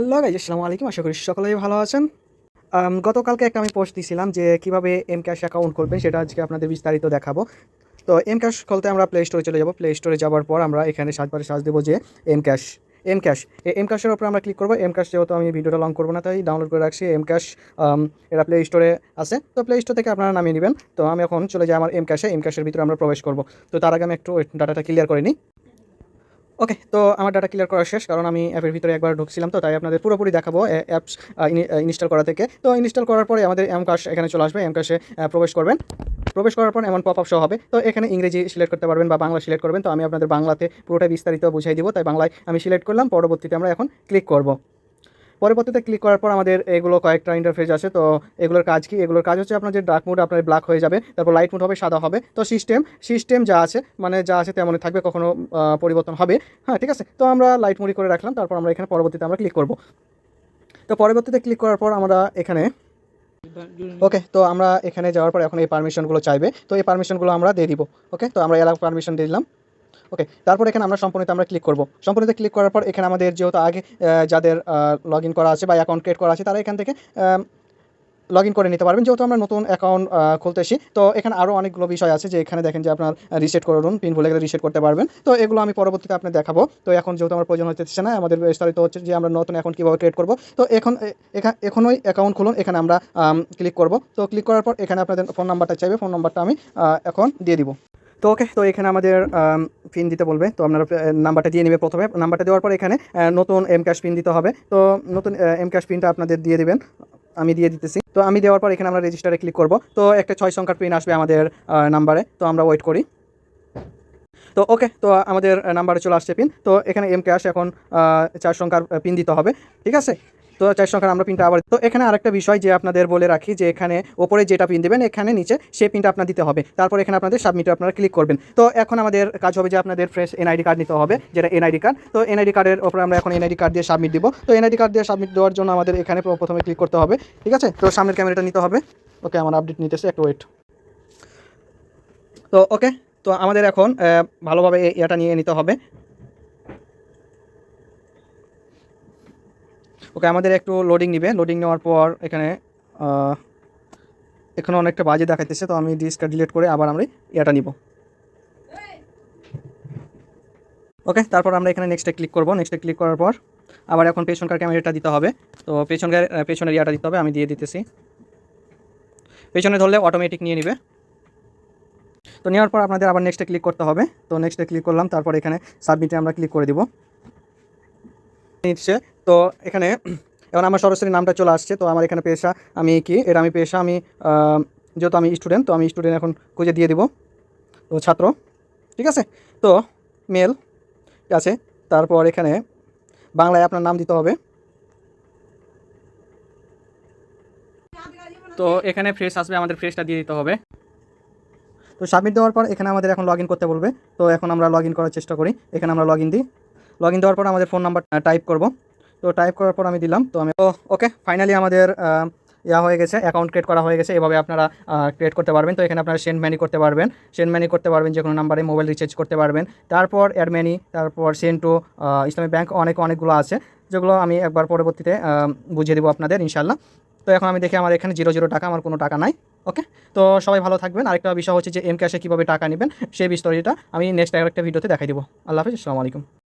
Hello guys, আসসালামু আলাইকুম। আশা করি সকলেই ভালো আছেন। গতকালকে একটা আমি পোস্ট দিছিলাম যে কীভাবে এমক্যাশ অ্যাকাউন্ট করবেন, সেটা আজকে আপনাদের বিস্তারিত দেখাবো। তো এমক্যাশ খুলতে আমরা প্লে স্টোরে চলে যাব। প্লে স্টোরে যাওয়ার পর আমরা এখানে সার্চ দেবো যে এমক্যাশ। এমক্যাশ এমক্যাশের উপরে আমরা ক্লিক করবো। এমক্যাশ যেহেতু আমি ভিডিওটা লং করবো না, তাই ডাউনলোড করে রাখছি এমক্যাশ। এটা প্লে স্টোরে আছে, তো প্লে স্টোর থেকে আপনারা নামিয়ে নেবেন। তো আমি এখন চলে যাই আমার এমক্যাশে। এমক্যাশের ভিতরে আমরা প্রবেশ করবো। তো তার আগে আমি একটু ডাটাটা ক্লিয়ার করে নিই। ওকে, তো আমার ডাটা ক্লিয়ার করা শেষ, কারণ আমি অ্যাপের ভিতরে একবার ঢুকছিলাম, তো তাই আপনাদের পুরোপুরি দেখাবো অ্যাপস ইনস্টল করা থেকে। তো ইনস্টল করার পরে আমাদের এমক্যাশ এখানে চলে আসবে। এমক্যাশে প্রবেশ করবেন। প্রবেশ করার পর এমন পপ আপ শো হবে। তো এখানে ইংরেজি সিলেক্ট করতে পারবেন বা বাংলা সিলেক্ট করবেন। তো আমি আপনাদের বাংলাতে পুরোটা বিস্তারিত বুঝাই দিব, তাই বাংলায় আমি সিলেক্ট করলাম। পরবর্তীতে আমরা এখন ক্লিক করব। পরবর্তীতে ক্লিক করার পর আমাদের এগুলো কয়েকটা ইন্টারফেস আছে। তো এগুলোর কাজ কি? এগুলোর কাজ হচ্ছে আপনার যে ডার্ক মোড আপনার ব্ল্যাক হয়ে যাবে, তারপর লাইট মোড হবে সাদা হবে। তো সিস্টেম যা আছে, মানে যা আছে তেমনই থাকবে, কখনো পরিবর্তন হবে। হ্যাঁ, ঠিক আছে। তো আমরা লাইট মোড করে রাখলাম। তারপর আমরা এখানে পরবর্তীতে আমরা ক্লিক করব। তো পরবর্তীতে ক্লিক করার পর আমরা এখানে ওকে, তো আমরা এখানে যাওয়ার পর এখন এই পারমিশনগুলো চাইবে। তো এই পারমিশনগুলো আমরা দিয়ে দিব। ওকে, তো আমরা এলাকা পারমিশন দিয়ে দিলাম। ওকে, তারপর এখানে আমরা সম্পূর্ণতে আমরা ক্লিক করব। সম্পূর্ণতে ক্লিক করার পর এখানে আমাদের যেহেতু আগে যাদের লগ ইন করা আছে বা অ্যাকাউন্ট ক্রিয়েট করা আছে, তারা এখান থেকে লগ ইন করে নিতে পারবেন। যেহেতু আমরা নতুন অ্যাকাউন্ট খুলতেছি, তো এখানে আরও অনেকগুলো বিষয় আছে যে এখানে দেখেন যে আপনার রিসেট করুন, পিন ভুলে গেলে রিসেট করতে পারবেন। তো এগুলো আমি পরবর্তীতে আপনি দেখাবো। তো এখন যেহেতু আমার প্রয়োজন হচ্ছে না, আমাদের বিস্তারিত হচ্ছে যে আমরা নতুন অ্যাকাউন্ট কীভাবে ক্রিয়েট করব। তো এখনই অ্যাকাউন্ট খুলুন, এখানে আমরা ক্লিক করব। তো ক্লিক করার পর এখানে আপনাদের ফোন নাম্বারটা চাইবে। ফোন নাম্বারটা আমি এখন দিয়ে দিব। তো ওকে, তো এখানে আমাদের পিন দিতে বলবে। তো আপনারা নাম্বারটা দিয়ে নেবে। প্রথমে নাম্বারটা দেওয়ার পর এখানে নতুন এমক্যাশ পিন দিতে হবে। তো নতুন এমক্যাশ পিনটা আপনাদের দিয়ে দেবেন। আমি দিয়ে দিতেছি। তো আমি দেওয়ার পর এখানে আমরা রেজিস্টারে ক্লিক করব। তো একটা 6 সংখ্যার পিন আসবে আমাদের নাম্বারে। তো আমরা ওয়েট করি। তো ওকে, তো আমাদের নাম্বারে চলে আসছে পিন। তো এখানে এমক্যাশ এখন 4 সংখ্যার পিন দিতে হবে। ঠিক আছে। তো 4 সংখ্যার আমরা পিনটা আবার, তো এখানে আরেকটা বিষয় যে আপনাদের বলে রাখি যে এখানে ওপরে যেটা পিন দেবেন, এখানে নিচে সেই পিনটা আপনার দিতে হবে। তারপর এখানে আপনাদের সাবমিটে আপনারা ক্লিক করবেন। তো এখন আমাদের কাজ হবে যে আপনাদের ফ্রেশ এনআইডি কার্ড নিতে হবে, যেটা এনআইডি কার্ড। তো এনআইডি কার্ডের ওপরে আমরা এখন এনআইডি কার্ড দিয়ে সাবমিট দিব। তো এনআইডি কার্ড দিয়ে সাবমিট দেওয়ার জন্য আমাদের এখানে প্রথমে ক্লিক করতে হবে। ঠিক আছে। তো সামনের ক্যামেরাটা নিতে হবে। ওকে, আমার আপডেট নিতেছে, একটু ওয়েট। তো ওকে, তো আমাদের এখন ভালোভাবে এটা নিয়ে নিতে হবে। ওকে, আমাদের একটু লোডিং নিবে। লোডিং নেওয়ার পর এখানে অনেকটা বাজে দেখাইতেছে। তো আমি ডিসটা ডিলিট করে আবার আমরা এটা নিব। ওকে, তারপর আমরা এখানে নেক্সটে ক্লিক করব। নেক্সটে ক্লিক করার পর আবার এখন পেছনকার ক্যামেরাটা দিতে হবে। তো পেছনের ইয়াটা দিতে হবে, আমি দিয়ে দিতেছি। পেছনে ধরলে অটোমেটিক নিয়ে নিবে। তো নেওয়ার পর আপনাদের আবার নেক্সটে ক্লিক করতে হবে। তো নেক্সটে ক্লিক করলাম। তারপর এখানে সাবমিটে আমরা ক্লিক করে দিব। নিচ্ছে। তো এখানে এখন আমার সরাসরি নামটা চলে আসছে। তো আমার এখানে পেশা আমি কি, এটা আমি পেশা আমি যেহেতু আমি স্টুডেন্ট, তো আমি স্টুডেন্ট এখন খুঁজে দিয়ে দিব। তো ছাত্র। ঠিক আছে। তো মেল আছে। তারপর এখানে বাংলায় আপনার নাম দিতে হবে। তো এখানে ফ্রেশ আসবে, আমাদের ফ্রেশটা দিয়ে দিতে হবে। তো সাবমিট দেওয়ার পর এখানে আমাদের এখন লগ ইন করতে বলবে। তো এখন আমরা লগ ইন করার চেষ্টা করি। এখানে আমরা লগ ইন দিই। লগ ইন দেওয়ার পর আমাদের ফোন নাম্বার টাইপ করব। তো টাইপ করার পর আমি দিলাম। তো ওকে, ফাইনালি আমাদের হয়ে গেছে, অ্যাকাউন্ট ক্রিয়েট করা হয়ে গেছে। এভাবে আপনারা ক্রিয়েট করতে পারবেন। তো এখানে আপনারা সেন্ড মানি করতে পারবেন। যে কোনো নাম্বারে মোবাইল রিচার্জ করতে পারবেন। তারপর অ্যাড মানি, তারপর সেন্ড টু ইসলামী ব্যাংক, অনেকগুলো আছে, যেগুলো আমি একবার পরবর্তীতে বুঝিয়ে দেবো আপনাদের ইনশাল্লাহ। তো এখন আমি দেখি আমার এখানে 0 টাকা, আমার কোনো টাকা নাই। ওকে, তো সবাই ভালো থাকবেন। আরেকটা বিষয় হচ্ছে যে এমক্যাশে কীভাবে টাকা নেবেন সেই বিস্তারিতটা আমি নেক্সট আরেকটা ভিডিওতে দেখাই দিব। আল্লাহ হাফিজ, আসসালামু আলাইকুম।